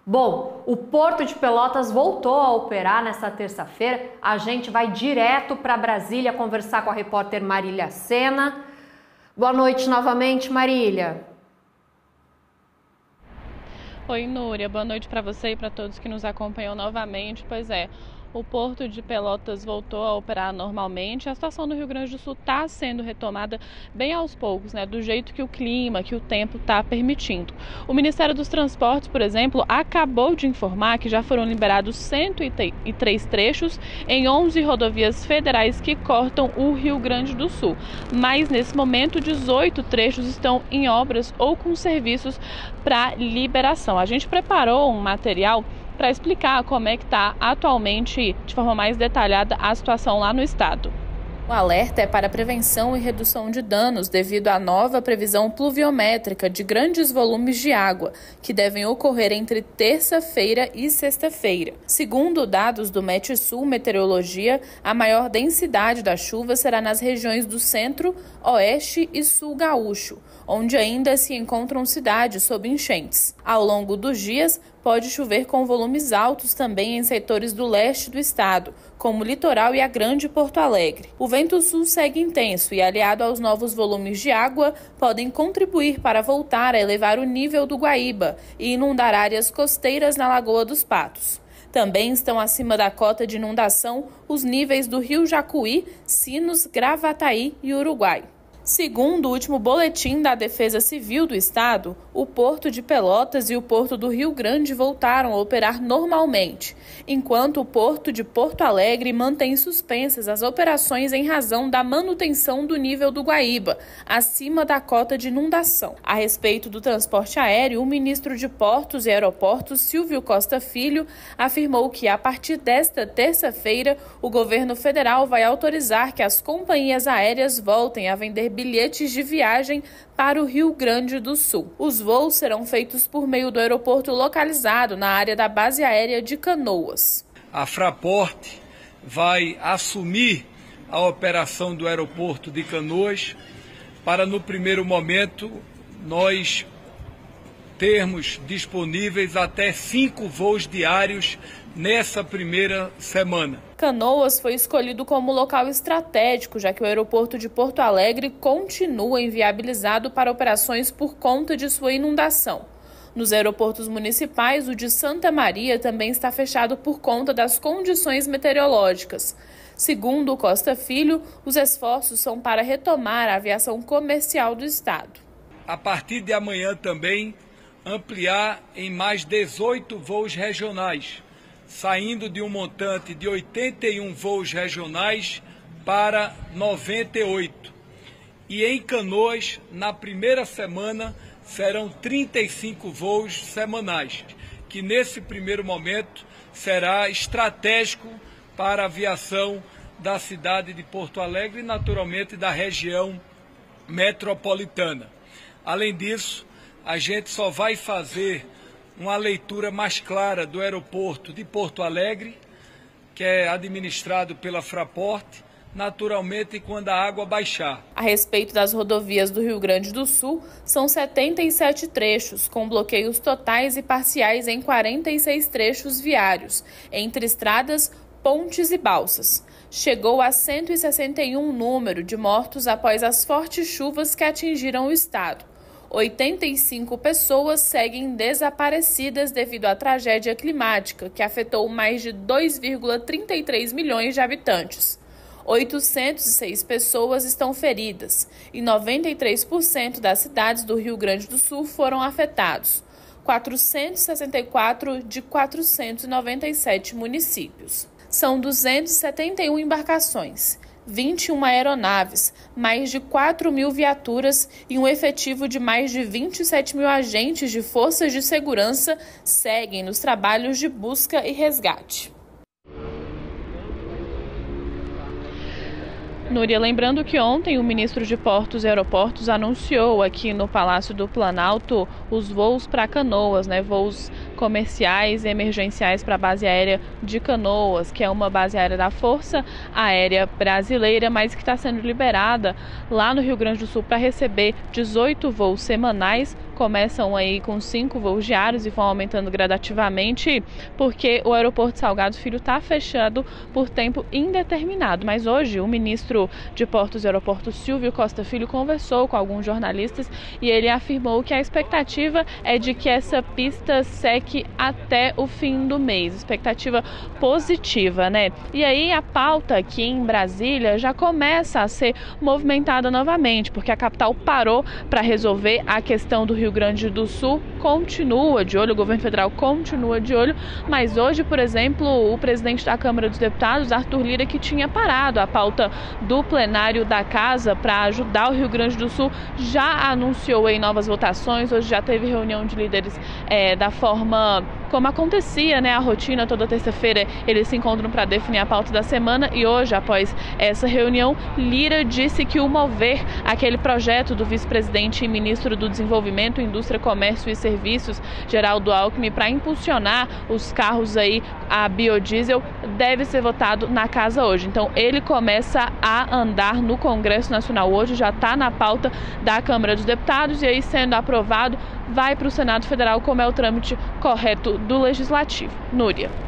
Bom, o Porto de Pelotas voltou a operar nesta terça-feira. A gente vai direto para Brasília conversar com a repórter Marília Sena. Boa noite novamente, Marília. Oi, Núria. Boa noite para você e para todos que nos acompanham novamente. Pois é, o Porto de Pelotas voltou a operar normalmente. A situação no Rio Grande do Sul está sendo retomada bem aos poucos, né? Do jeito que o clima, que o tempo está permitindo. O Ministério dos Transportes, por exemplo, acabou de informar que já foram liberados 103 trechos em 11 rodovias federais que cortam o Rio Grande do Sul. Mas, nesse momento, 18 trechos estão em obras ou com serviços para liberação. A gente preparou um material para explicar como é que está atualmente, de forma mais detalhada, a situação lá no estado. O alerta é para prevenção e redução de danos devido à nova previsão pluviométrica de grandes volumes de água, que devem ocorrer entre terça-feira e sexta-feira. Segundo dados do Metsul Meteorologia, a maior densidade da chuva será nas regiões do centro, oeste e sul gaúcho, onde ainda se encontram cidades sob enchentes. Ao longo dos dias, pode chover com volumes altos também em setores do leste do estado, como o litoral e a Grande Porto Alegre. O vento sul segue intenso e, aliado aos novos volumes de água, podem contribuir para voltar a elevar o nível do Guaíba e inundar áreas costeiras na Lagoa dos Patos. Também estão acima da cota de inundação os níveis do Rio Jacuí, Sinos, Gravataí e Uruguai. Segundo o último boletim da Defesa Civil do Estado, o Porto de Pelotas e o Porto do Rio Grande voltaram a operar normalmente, enquanto o Porto de Porto Alegre mantém suspensas as operações em razão da manutenção do nível do Guaíba, acima da cota de inundação. A respeito do transporte aéreo, o ministro de Portos e Aeroportos, Silvio Costa Filho, afirmou que, a partir desta terça-feira, o governo federal vai autorizar que as companhias aéreas voltem a vender bilhetes de viagem para o Rio Grande do Sul. Os voos serão feitos por meio do aeroporto localizado na área da base aérea de Canoas. A Fraport vai assumir a operação do aeroporto de Canoas para, no primeiro momento, nós termos disponíveis até 5 voos diários nessa primeira semana. Canoas foi escolhido como local estratégico, já que o aeroporto de Porto Alegre continua inviabilizado para operações por conta de sua inundação. Nos aeroportos municipais, o de Santa Maria também está fechado por conta das condições meteorológicas. Segundo o Costa Filho, os esforços são para retomar a aviação comercial do estado. A partir de amanhã também ampliar em mais 18 voos regionais, saindo de um montante de 81 voos regionais para 98. E em Canoas, na primeira semana, serão 35 voos semanais, que nesse primeiro momento será estratégico para a aviação da cidade de Porto Alegre e, naturalmente, da região metropolitana. Além disso, a gente só vai fazer uma leitura mais clara do aeroporto de Porto Alegre, que é administrado pela Fraport, naturalmente quando a água baixar. A respeito das rodovias do Rio Grande do Sul, são 77 trechos, com bloqueios totais e parciais em 46 trechos viários, entre estradas, pontes e balsas. Chegou a 161 número de mortos após as fortes chuvas que atingiram o estado. 85 pessoas seguem desaparecidas devido à tragédia climática, que afetou mais de 2,33 milhões de habitantes. 806 pessoas estão feridas e 93% das cidades do Rio Grande do Sul foram afetados. 464 de 497 municípios. São 271 embarcações, 21 aeronaves, mais de 4 mil viaturas e um efetivo de mais de 27 mil agentes de forças de segurança seguem nos trabalhos de busca e resgate. Núria, lembrando que ontem o ministro de Portos e Aeroportos anunciou aqui no Palácio do Planalto os voos para Canoas, voos comerciais e emergenciais para a base aérea de Canoas, que é uma base aérea da Força Aérea Brasileira, mas que está sendo liberada lá no Rio Grande do Sul para receber 18 voos semanais. Começam aí com 5 voos diários e vão aumentando gradativamente, porque o aeroporto Salgado Filho está fechado por tempo indeterminado. Mas hoje o ministro de Portos e Aeroportos, Silvio Costa Filho, conversou com alguns jornalistas e ele afirmou que a expectativa é de que essa pista seque até o fim do mês. Expectativa positiva, né? E aí a pauta aqui em Brasília já começa a ser movimentada novamente, porque a capital parou para resolver a questão do Rio Grande do Sul, continua de olho, o governo federal continua de olho, mas hoje, por exemplo, o presidente da Câmara dos Deputados, Arthur Lira, que tinha parado a pauta do plenário da casa para ajudar o Rio Grande do Sul, já anunciou em novas votações. Hoje já teve reunião de líderes da forma como acontecia, né, a rotina toda terça-feira. Eles se encontram para definir a pauta da semana e hoje, após essa reunião, Lira disse que o mover, aquele projeto do vice-presidente e ministro do Desenvolvimento, Indústria, Comércio e Serviços, Geraldo Alckmin, para impulsionar os carros aí a biodiesel, deve ser votado na casa hoje. Então ele começa a andar no Congresso Nacional hoje, já está na pauta da Câmara dos Deputados e aí, sendo aprovado, vai para o Senado Federal, como é o trâmite correto do Legislativo. Núria.